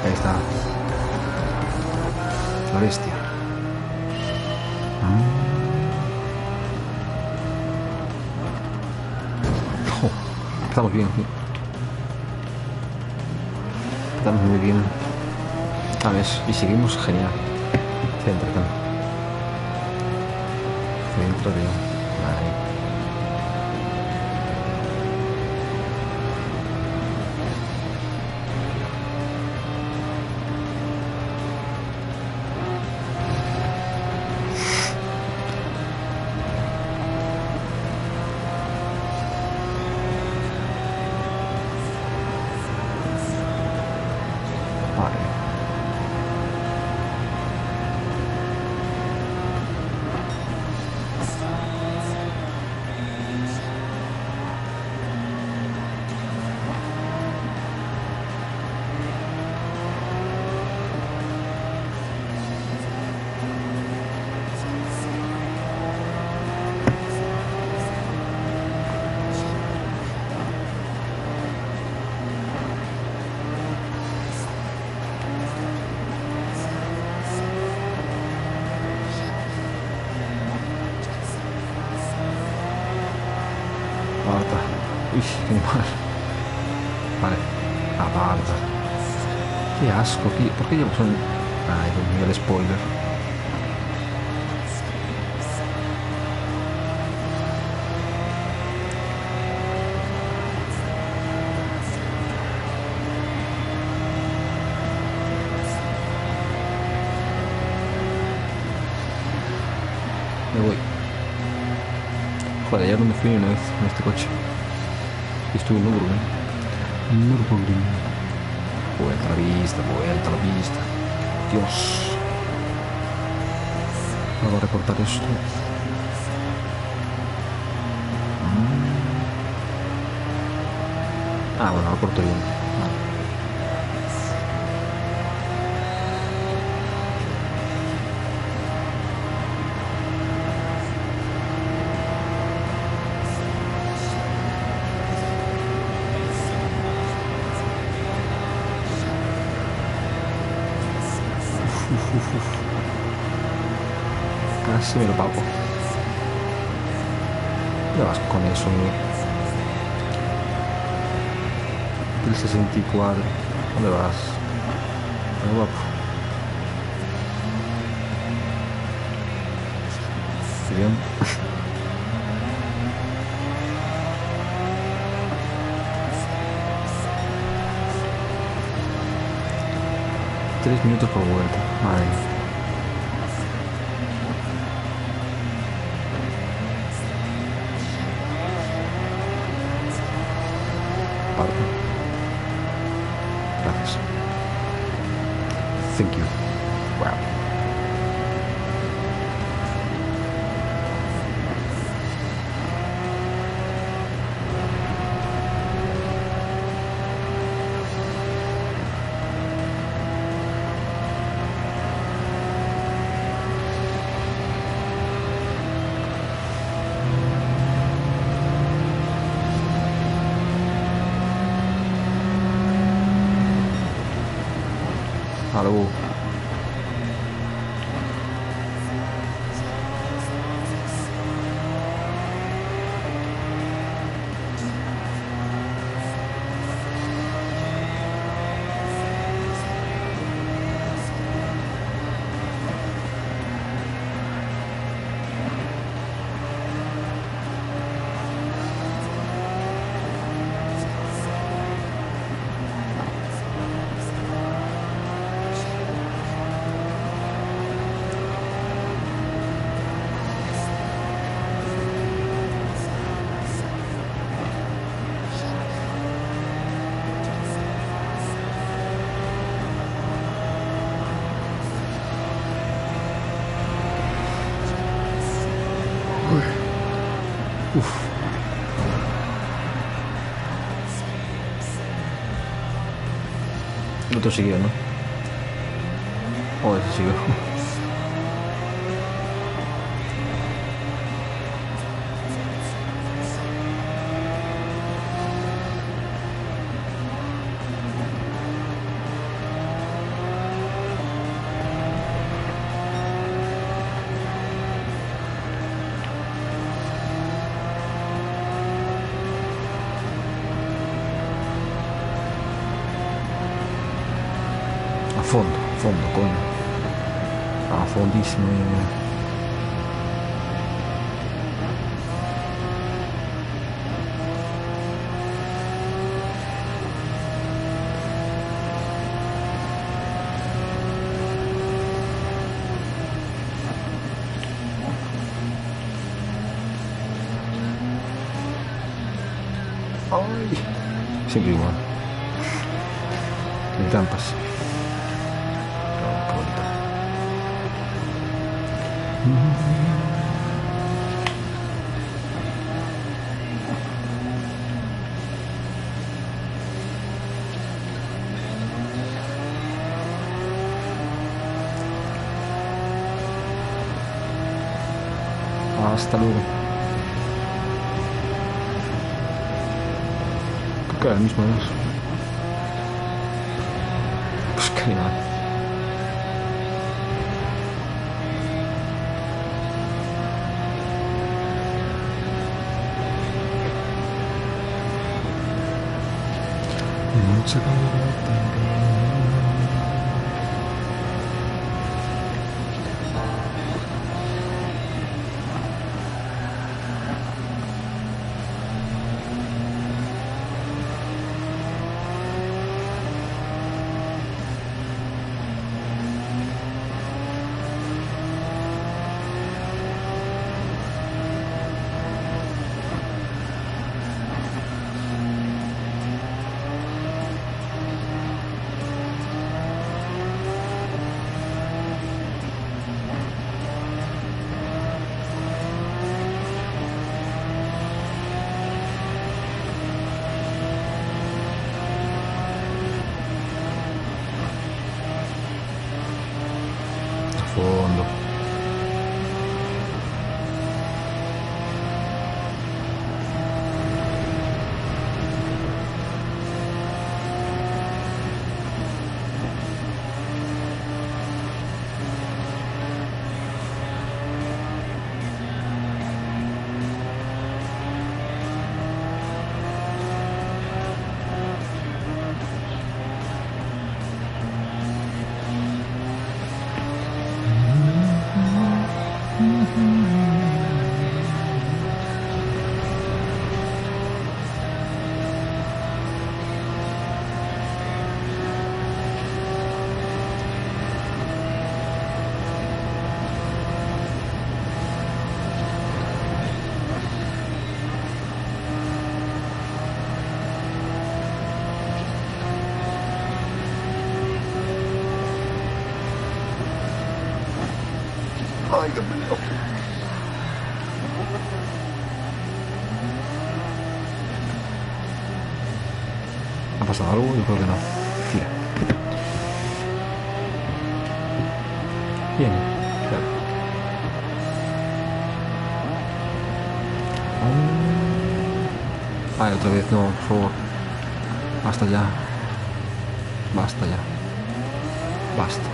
Ahí está. La bestia. Oh, empezamos bien. Empezamos muy bien. A ver, y seguimos genial. Céntrate. Céntrate. Ahí. Aparta. Uy, qué mal. Vale, aparta. Qué asco. ¿Por qué llevamos un...? Ay, Dios mío, el spoiler. Me voy. Joder, ayer no me fui ni una vez en este coche. Y estuve en Nürburgring. Nürburgring. Vuelta a la vista, vuelta a la vista. Dios. Voy a recortar esto. Ah, bueno, lo corto bien. Vale. Casi me lo pago. Ya vas con eso, el 64. ¿Dónde vas? Muy guapo. Bien. Tres minutos por vuelta. Madre mía. Gracias. Thank you. Wow. Aló. Uf. El otro siguió, ¿no? Oh, ese siguió. Fondo, fondo, coño. A fondísimo. Ay, siempre igual. Sin trampas. Oh, qué bonito. Hasta luego. Creo que era el mismo de eso. Pues qué animal. A fondo. Ay, Dios mío. ¿Ha pasado algo? Yo creo que no. Tira. Bien. Claro. Ay, otra vez no, por favor. Basta ya. Basta ya. Basta.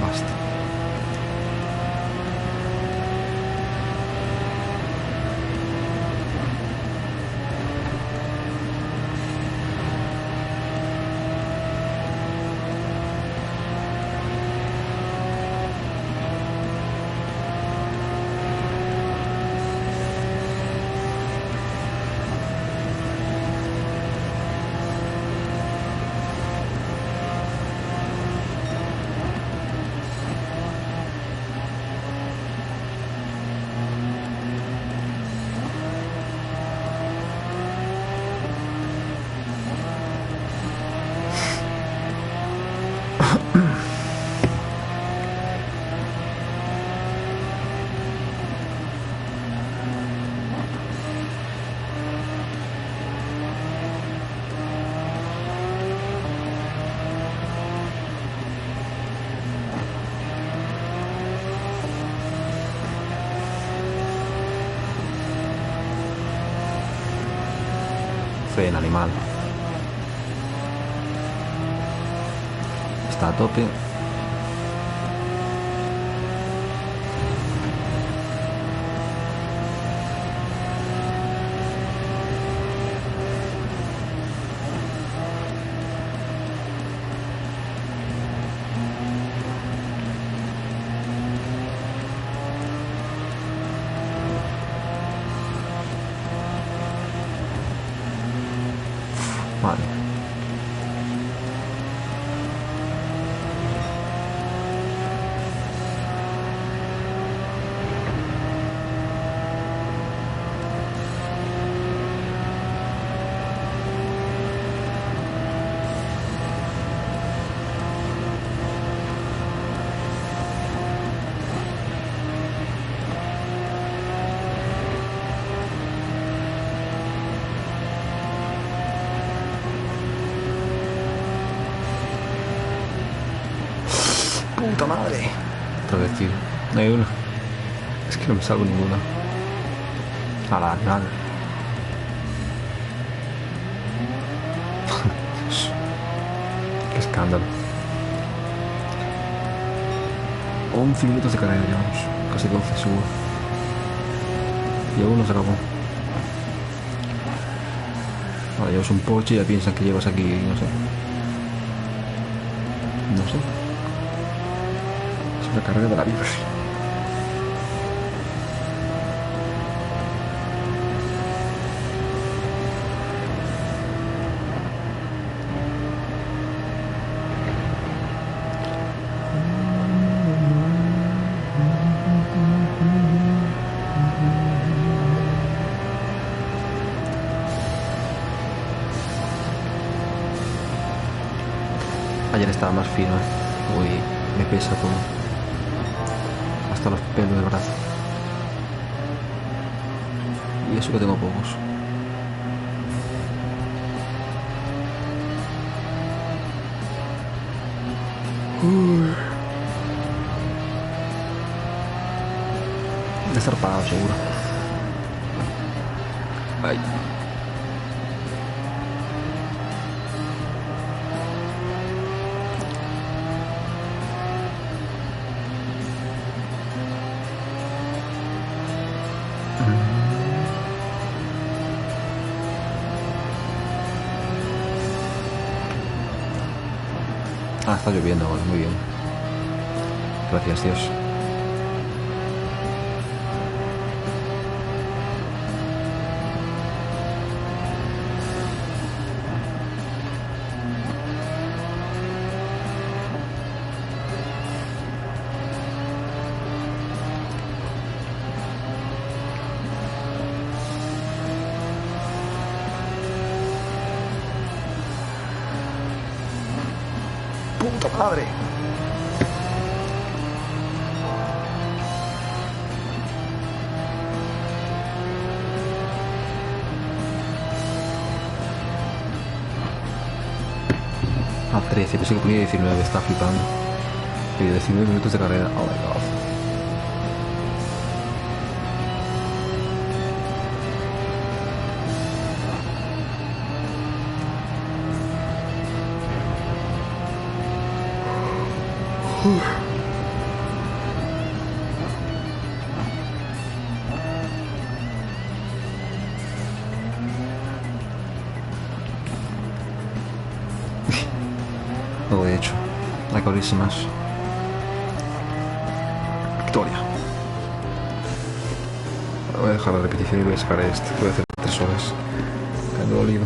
Basta. Frena, animal. Está a tope. Vale. ¡Puta madre! Otra vez, tío. No hay una. Es que no me salgo ninguna. A la nada. Dios. Qué escándalo. 11 minutos de carrera llevamos. Casi 12 seguro. Y aún no se acabó. Ahora llevas un Porsche y ya piensan que llevas aquí, no sé. No sé. Es una carrera de la vida. Ayer estaba más fino, hoy me pesa todo, hasta los pelos del brazo. Y eso que tengo pocos. De estar parado seguro. Ay. Ah, está lloviendo ahora, muy bien. Gracias, Dios. ¡Puta madre! A 13, pensé que ponía 19, está flipando. Y 19 minutos de carrera, oh my god. Todo hecho. Hay que abrirse más. Victoria. Voy a dejar la repetición y voy a sacar este. Voy a hacer 3 horas. Me ha dolido.